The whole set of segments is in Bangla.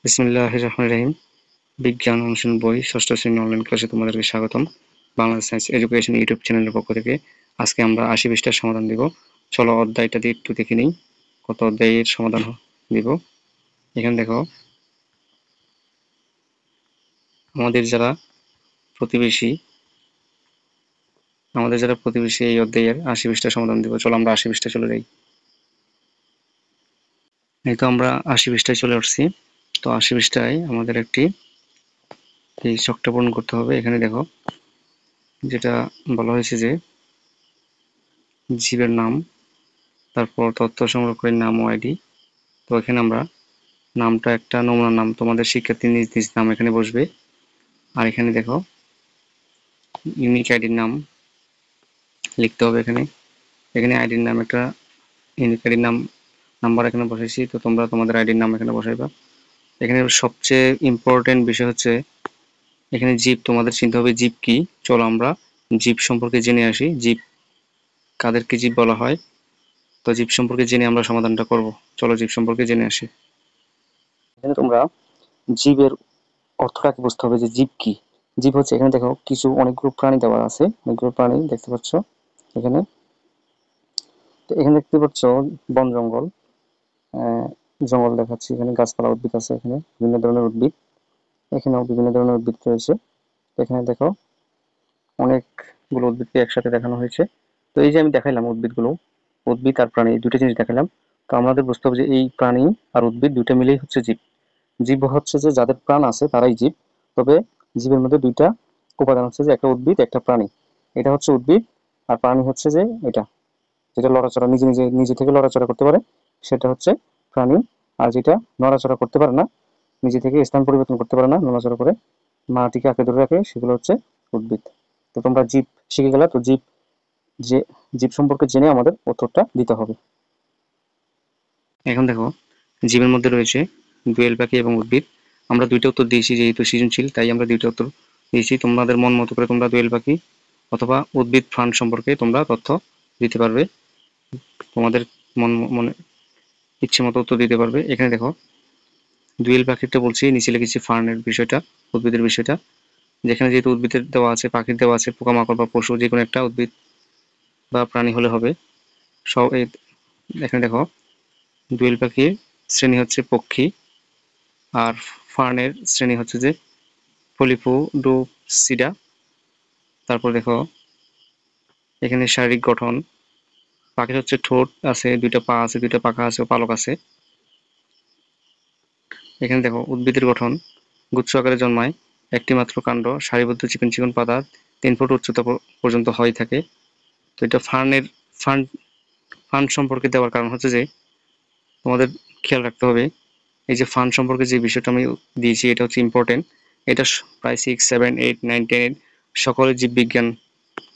বিসমিল্লাহির রহমানির রহিম। বিজ্ঞান অনুশীলন বই ষষ্ঠ শ্রেণী অনলাইন ক্লাসে তোমাদেরকে স্বাগতম। বাংলা সায়েন্স এডুকেশন ইউটিউব চ্যানেলের পক্ষ থেকে আজকে আমরা 80 পৃষ্ঠার সমাধান দিব। চলো অধ্যায়টা দিয়ে একটু দেখে নিই কত অধ্যায়ের সমাধান দিব। এখানে দেখো, আমাদের যারা প্রতিবেশী এই অধ্যায়ের 80 পৃষ্ঠার সমাধান দিব। চলো আমরা 80 পৃষ্ঠায় চলে যাই। এই তো আমরা 80 পৃষ্ঠায় চলে আসছি। তো 80 পৃষ্ঠায় আমাদের একটি এই ছকটা পূরণ করতে হবে। এখানে দেখো, যেটা বলা হয়েছে যে জীবের নাম, তারপর তথ্য সংরক্ষণের নাম ও আইডি। তো এখানে আমরা নামটা একটা নমুনা নাম, তোমাদের শিক্ষার্থী নিজ নিজ নাম এখানে বসবে। আর এখানে দেখো ইউনিক আইডির নাম লিখতে হবে। এখানে আইডির নাম একটা ইউনিক আইডির নাম্বার এখানে বসাইছি। তো তোমরা তোমাদের আইডির নাম এখানে বসাইবা। এখানে সবচেয়ে ইম্পর্টেন্ট বিষয় হচ্ছে এখানে জীব, তোমাদের চিন্তা হবে জীব কি। চলো আমরা জীব সম্পর্কে জেনে আসি। জীব কাদেরকে জীব বলা হয়, তো জীব সম্পর্কে জেনে আমরা সমাধানটা করব। চলো জীব সম্পর্কে জেনে আসি। এখানে তোমরা জীবের অর্থটাকে বুঝতে হবে যে জীব কি। জীব হচ্ছে, এখানে দেখো কিছু অনেকগুলো প্রাণী দেওয়া আছে, অনেকগুলো প্রাণী দেখতে পাচ্ছ এখানে। তো এখানে দেখতে পাচ্ছ বন জঙ্গল, জঙ্গল দেখাচ্ছি, এখানে গাছপালা উদ্ভিদ আছে, এখানে বিভিন্ন ধরনের উদ্ভিদ, এখানেও বিভিন্ন ধরনের উদ্ভিদ রয়েছে। এখানে দেখো অনেকগুলো উদ্ভিদকে একসাথে দেখানো হয়েছে। তো এই যে আমি দেখাইলাম উদ্ভিদগুলো, উদ্ভিদ আর প্রাণী দুটো জিনিস দেখালাম। তো আমাদের বুঝতে হবে যে এই প্রাণী আর উদ্ভিদ দুটো মিলেই হচ্ছে জীব। জীব হচ্ছে যে যাদের প্রাণ আছে তারাই জীব। তবে জীবের মধ্যে দুইটা উপাদান হচ্ছে যে একটা উদ্ভিদ একটা প্রাণী। এটা হচ্ছে উদ্ভিদ, আর প্রাণী হচ্ছে যে এটা যেটা লড়াচড়া নিজে থেকে লড়াচড়া করতে পারে সেটা হচ্ছে প্রাণী। আর যেটা নড়াচড়া করতে পারে না, নিজে থেকে স্থান পরিবর্তন করতে পারে না, নড়াচড়া করে মাটিকে আঁকড়ে ধরে রাখে, সেগুলো হচ্ছে উদ্ভিদ। তো তোমরা জীব শিখে গেলে। তো যে জীব সম্পর্কে জেনে আমাদের উত্তরটা দিতে হবে। এখন দেখো, জীবের মধ্যে রয়েছে দোয়েল পাখি এবং উদ্ভিদ। আমরা দুইটা উত্তর দিয়েছি, যেহেতু সৃজনশীল তাই আমরা দুইটা উত্তর দিয়েছি। তোমাদের মন মতো করে তোমরা দোয়েল পাখি অথবা উদ্ভিদ ফান্ড সম্পর্কে তোমরা তথ্য দিতে পারবে, তোমাদের মনে ইচ্ছে মতো উত্তর দিতে পারবে। এখানে দেখো দোয়েল পাখিটা বলছি, নিচে লিখেছি ফার্নের বিষয়টা, উদ্ভিদের বিষয়টা। যেখানে যেহেতু উদ্ভিদের দেওয়া আছে, পাখির দেওয়া আছে, পোকামাকড় বা পশু যে কোনো একটা উদ্ভিদ বা প্রাণী হলে হবে। সব এখানে দেখো দোয়েল পাখির শ্রেণী হচ্ছে পক্ষী, আর ফার্নের শ্রেণী হচ্ছে যে পলিপোডোসিডা। তারপর দেখো এখানে শারীরিক গঠন, পাখির হচ্ছে ঠোঁট আছে, দুইটা পা আছে, দুইটা পাখা আছে, পালক আছে। এখানে দেখো উদ্ভিদের গঠন, গুচ্ছ আকারে জন্মায়, একটি মাত্র কাণ্ড, সারিবদ্ধ চিকন চিকন পাতা, 3 ফুট উচ্চতা পর্যন্ত হয়ে থাকে। তো এটা ফার্ন ফান্ড সম্পর্কে দেওয়ার কারণ হচ্ছে যে তোমাদের খেয়াল রাখতে হবে, এই যে ফান্ড সম্পর্কে যে বিষয়টা আমি দিয়েছি এটা হচ্ছে ইম্পর্টেন্ট। এটা প্রায় 6, 7, 8, 9, 10 সকলের জীববিজ্ঞান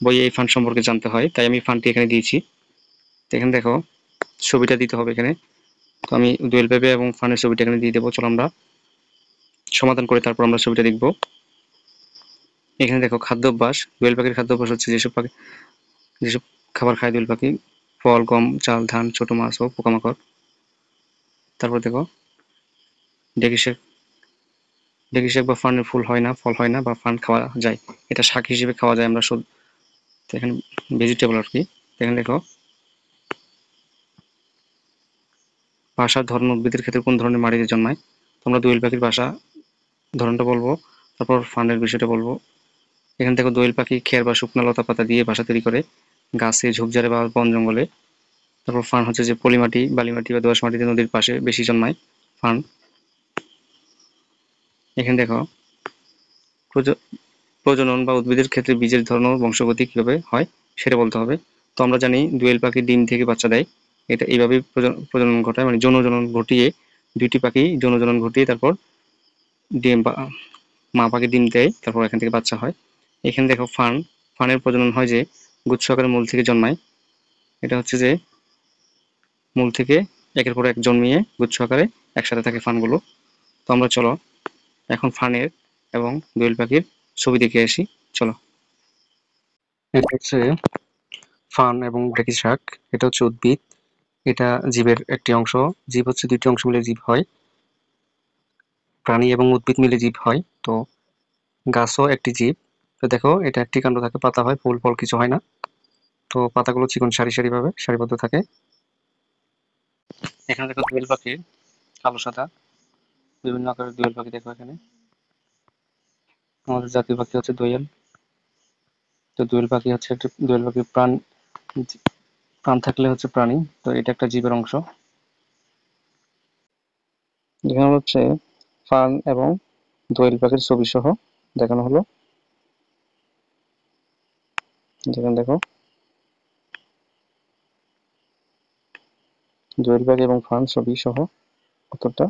বইয়ে এই ফান্ড সম্পর্কে জানতে হয়, তাই আমি ফান্ডটি এখানে দিয়েছি। তো এখানে দেখো ছবিটা দিতে হবে এখানে। তো আমি দোয়েল পেঁপে এবং ফান্ডের ছবিটা এখানে দিয়ে দেবো। চলো আমরা সমাধান করে তারপর আমরা ছবিটা দেখব। এখানে দেখো খাদ্যাভ্যাস, দোয়েল পাখির খাদ্যাভ্যাস হচ্ছে যেসব খাবার খায় দোয়েল পাখি, ফল, গম, চাল, ধান, ছোট মাছ ও পোকামাকড়। তারপর দেখো ডেকি শাক বা ফার্নের ফল হয় না বা ফার্ন খাওয়া যায়, এটা শাক হিসেবে খাওয়া যায়। আমরা তো এখানে ভেজিটেবল আর কি। এখানে দেখো বাসার ধরন, উদ্ভিদের ক্ষেত্রে কোন ধরনের মাটিতে জন্মায়। তোমরা দোয়েল পাখির বাসা ধরনটা বলবো, তারপর ফার্নের বিষয়টা বলবো। এখানে দেখো দোয়েল পাখি খের বা শুকনো লতা পাতা দিয়ে বাসা তৈরি করে গাছে, ঝোপঝাড়ে বা বন জঙ্গলে। তারপর ফার্ন হচ্ছে যে পলিমাটি, বালিমাটি বা দোআঁশ মাটিতে নদীর পাশে বেশি জন্মায় ফার্ন। এখানে দেখো প্রজনন বা উদ্ভিদের ক্ষেত্রে বীজের ধরন ও বংশগতি কিভাবে হয় সেটা বলতে হবে। তো আমরা জানি দোয়েল পাখি ডিম থেকে বাচ্চা দেয়, এটা এইভাবেই প্রজনন ঘটায়, মানে যৌনজনন ঘটিয়ে দুইটি পাখি যৌনজনন ঘটিয়ে তারপর ডিম বা মা পাখি ডিম দেয়, তারপর এখান থেকে বাচ্চা হয়। এখানে দেখো ফার্নের প্রজনন হয় যে গুচ্ছ আকারে মূল থেকে জন্মায়। এটা হচ্ছে যে মূল থেকে একের পর এক জন্মিয়ে গুচ্ছ আকারে একসাথে থাকে ফার্নগুলো। তো আমরা চলো এখন ফার্নের এবং দোয়েল পাখির ছবি দেখে আসি। চলো, এটা হচ্ছে ফার্ন এবং ঢেঁকি শাক, এটা হচ্ছে উদ্ভিদ, এটা জীবের একটি অংশ। জীব হচ্ছে দুইটি অংশ মিলে জীব হয়। প্রাণী এবং উদ্ভিদ মিলে জীব হয়। তো গাছও একটি জীব। তো দেখো এটা একটি কাণ্ড থাকে, পাতা হয়, ফুল ফল কিছু হয় না। তো পাতাগুলো চিকন সারি সারি ভাবে সারিবদ্ধ থাকে। এখানে দেখো দোয়েল পাখি, কালো সাদা বিভিন্ন আকারের দোয়েল পাখি দেখো এখানে। আমাদের জাতীয় পাখি হচ্ছে দোয়েল। তো দোয়েল পাখি হচ্ছে একটা, দোয়েল পাখি প্রাণ, প্রাণ থাকলে হচ্ছে প্রাণী। তো এটা একটা জীবের অংশ। এখানে হচ্ছে ফার্ন এবং দোয়েল পাখির ছবি সহ দেখানো হলো। যেখানে দেখো দোয়েল পাখি এবং ফার্ন ছবি সহ কতটা